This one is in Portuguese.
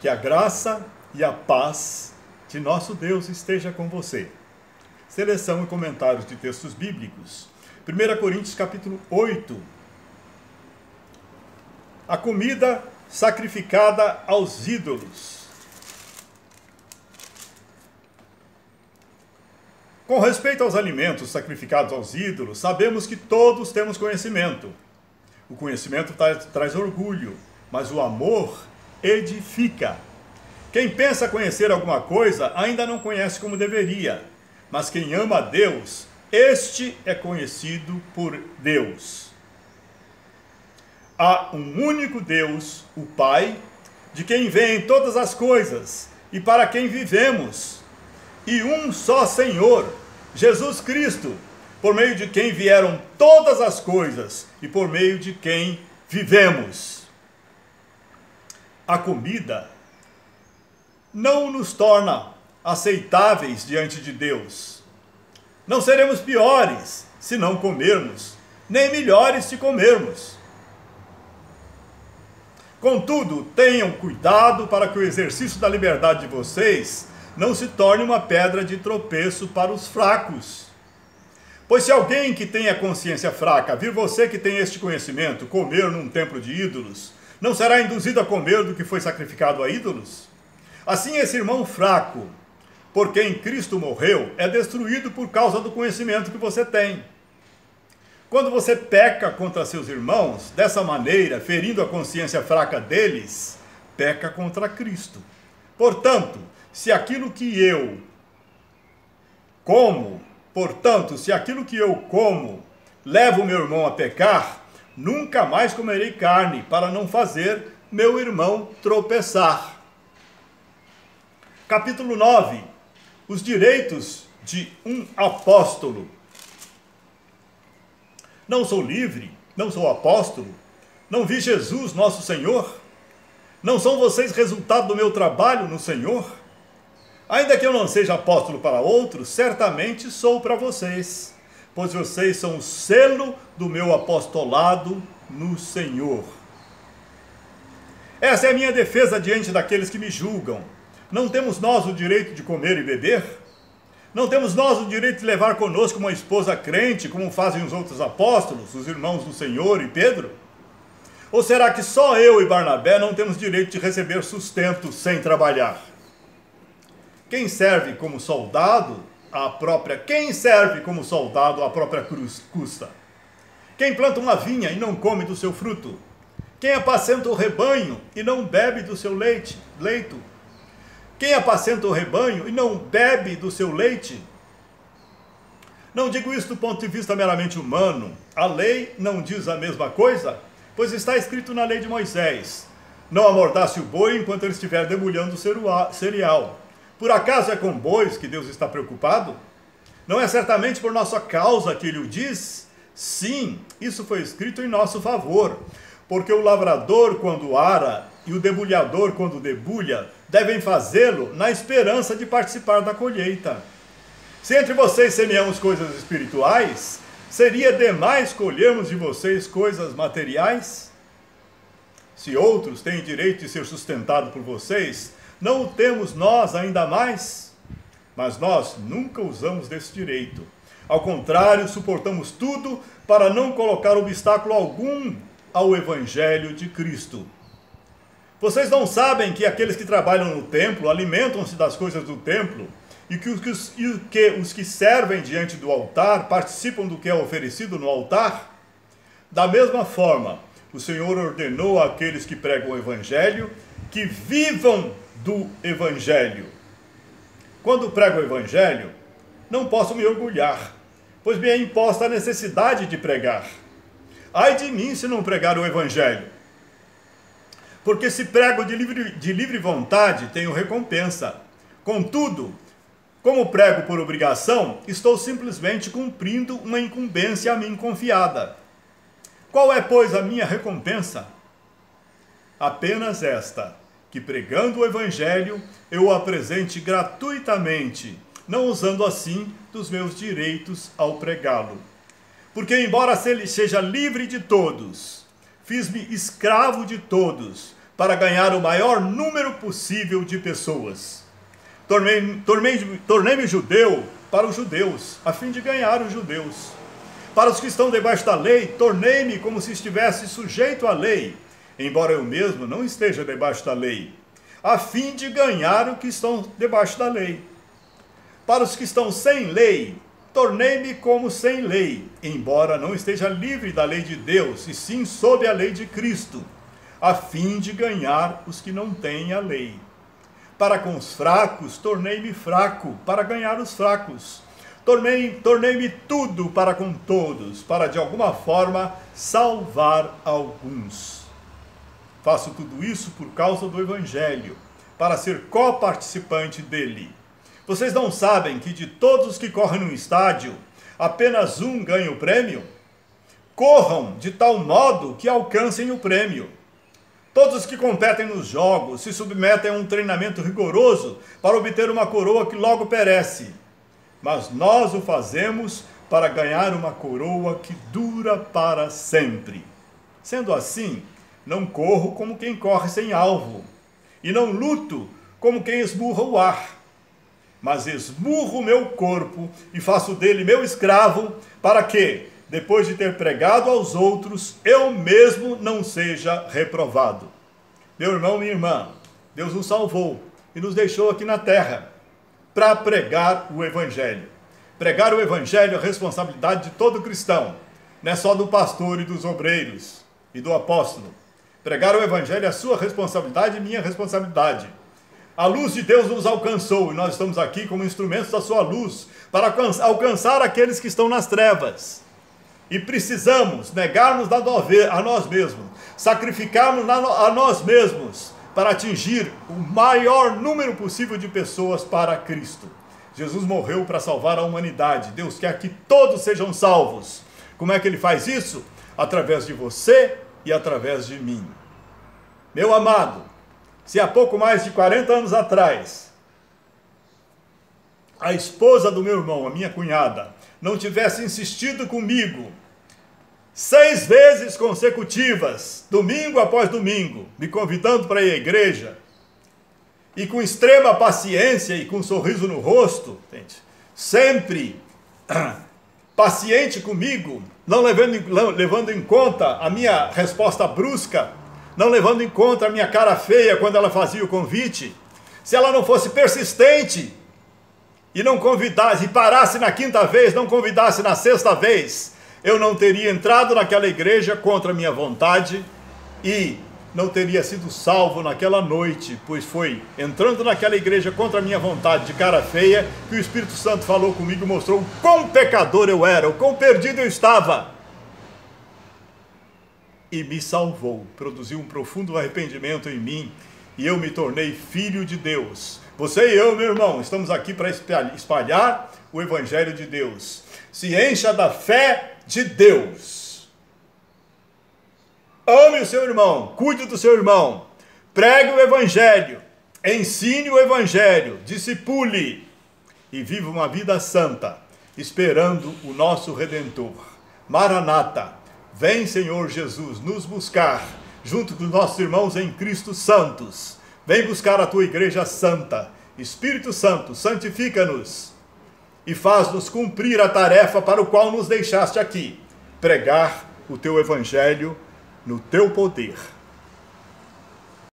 Que a graça e a paz de nosso Deus esteja com você. Seleção e comentários de textos bíblicos. 1 Coríntios capítulo 8. A comida sacrificada aos ídolos. Com respeito aos alimentos sacrificados aos ídolos, sabemos que todos temos conhecimento. O conhecimento traz orgulho, mas o amor edifica. Quem pensa conhecer alguma coisa ainda não conhece como deveria, mas quem ama a Deus, este é conhecido por Deus. Há um único Deus, o Pai, de quem vêm todas as coisas e para quem vivemos, e um só Senhor, Jesus Cristo, por meio de quem vieram todas as coisas e por meio de quem vivemos. A comida não nos torna aceitáveis diante de Deus. Não seremos piores se não comermos, nem melhores se comermos. Contudo, tenham cuidado para que o exercício da liberdade de vocês não se torne uma pedra de tropeço para os fracos. Pois se alguém que tem a consciência fraca vir você que tem este conhecimento comer num templo de ídolos, não será induzido a comer do que foi sacrificado a ídolos? Assim esse irmão fraco, por quem Cristo morreu, é destruído por causa do conhecimento que você tem. Quando você peca contra seus irmãos, dessa maneira, ferindo a consciência fraca deles, peca contra Cristo. Portanto, se aquilo que eu como leva o meu irmão a pecar, nunca mais comerei carne, para não fazer meu irmão tropeçar. Capítulo 9. Os direitos de um apóstolo. Não sou livre, não sou apóstolo, não vi Jesus, nosso Senhor? Não são vocês resultado do meu trabalho no Senhor? Ainda que eu não seja apóstolo para outros, certamente sou para vocês, pois vocês são o selo do meu apostolado no Senhor. Essa é a minha defesa diante daqueles que me julgam. Não temos nós o direito de comer e beber? Não temos nós o direito de levar conosco uma esposa crente, como fazem os outros apóstolos, os irmãos do Senhor e Pedro? Ou será que só eu e Barnabé não temos direito de receber sustento sem trabalhar? Quem serve como soldado à própria cruz custa? Quem planta uma vinha e não come do seu fruto? Quem apacenta o rebanho e não bebe do seu leito? Quem apacenta o rebanho e não bebe do seu leite? Não digo isso do ponto de vista meramente humano. A lei não diz a mesma coisa? Pois está escrito na lei de Moisés: não amordace o boi enquanto ele estiver debulhando o cereal. Por acaso é com bois que Deus está preocupado? Não é certamente por nossa causa que ele o diz? Sim, isso foi escrito em nosso favor, porque o lavrador, quando ara, e o debulhador, quando debulha, devem fazê-lo na esperança de participar da colheita. Se entre vocês semeamos coisas espirituais, seria demais colhermos de vocês coisas materiais? Se outros têm direito de ser sustentado por vocês, não o temos nós ainda mais? Mas nós nunca usamos desse direito. Ao contrário, suportamos tudo para não colocar obstáculo algum ao Evangelho de Cristo. Vocês não sabem que aqueles que trabalham no templo alimentam-se das coisas do templo e que os que servem diante do altar participam do que é oferecido no altar? Da mesma forma, o Senhor ordenou àqueles que pregam o Evangelho que vivam do Evangelho. Quando prego o Evangelho, não posso me orgulhar, pois me é imposta a necessidade de pregar. Ai de mim se não pregar o Evangelho. Porque se prego de livre vontade, tenho recompensa. Contudo, como prego por obrigação, estou simplesmente cumprindo uma incumbência a mim confiada. Qual é, pois, a minha recompensa? Apenas esta: que pregando o Evangelho, eu o apresente gratuitamente, não usando assim dos meus direitos ao pregá-lo. Porque, embora seja livre de todos, fiz-me escravo de todos, para ganhar o maior número possível de pessoas. Tornei-me judeu para os judeus, a fim de ganhar os judeus. Para os que estão debaixo da lei, tornei-me como se estivesse sujeito à lei, embora eu mesmo não esteja debaixo da lei, a fim de ganhar os que estão debaixo da lei. Para os que estão sem lei, tornei-me como sem lei, embora não esteja livre da lei de Deus, e sim sob a lei de Cristo, a fim de ganhar os que não têm a lei. Para com os fracos, tornei-me fraco, para ganhar os fracos. Tornei-me tudo para com todos, para de alguma forma salvar alguns. Faço tudo isso por causa do Evangelho, para ser coparticipante dele. Vocês não sabem que de todos os que correm no estádio, apenas um ganha o prêmio? Corram de tal modo que alcancem o prêmio. Todos os que competem nos jogos se submetem a um treinamento rigoroso para obter uma coroa que logo perece. Mas nós o fazemos para ganhar uma coroa que dura para sempre. Sendo assim, não corro como quem corre sem alvo, e não luto como quem esmurra o ar, mas esmurro o meu corpo e faço dele meu escravo, para que, depois de ter pregado aos outros, eu mesmo não seja reprovado. Meu irmão, minha irmã, Deus nos salvou e nos deixou aqui na terra para pregar o Evangelho. Pregar o Evangelho é a responsabilidade de todo cristão, não é só do pastor e dos obreiros e do apóstolo. Pregar o Evangelho é a sua responsabilidade e minha responsabilidade. A luz de Deus nos alcançou e nós estamos aqui como instrumentos da sua luz para alcançar aqueles que estão nas trevas. E precisamos negar-nos a nós mesmos, sacrificarmos a nós mesmos para atingir o maior número possível de pessoas para Cristo. Jesus morreu para salvar a humanidade. Deus quer que todos sejam salvos. Como é que ele faz isso? Através de você e através de mim. Meu amado, se há pouco mais de 40 anos atrás, a esposa do meu irmão, a minha cunhada, não tivesse insistido comigo 6 vezes consecutivas, domingo após domingo, me convidando para ir à igreja, e com extrema paciência e com um sorriso no rosto, gente, sempre paciente comigo, não levando em conta a minha resposta brusca, não levando em conta a minha cara feia quando ela fazia o convite, se ela não fosse persistente e não convidasse, e parasse na 5ª vez, não convidasse na 6ª vez, eu não teria entrado naquela igreja contra a minha vontade e não teria sido salvo naquela noite, pois foi entrando naquela igreja contra a minha vontade, de cara feia, que o Espírito Santo falou comigo e mostrou o quão pecador eu era, o quão perdido eu estava. E me salvou, produziu um profundo arrependimento em mim, e eu me tornei filho de Deus. Você e eu, meu irmão, estamos aqui para espalhar o Evangelho de Deus. Se encha da fé de Deus. Ame o seu irmão, cuide do seu irmão, pregue o Evangelho, ensine o Evangelho, discipule e viva uma vida santa, esperando o nosso Redentor. Maranata, vem Senhor Jesus nos buscar, junto com os nossos irmãos em Cristo santos. Vem buscar a tua igreja santa. Espírito Santo, santifica-nos e faz-nos cumprir a tarefa para o qual nos deixaste aqui, pregar o teu Evangelho no teu poder.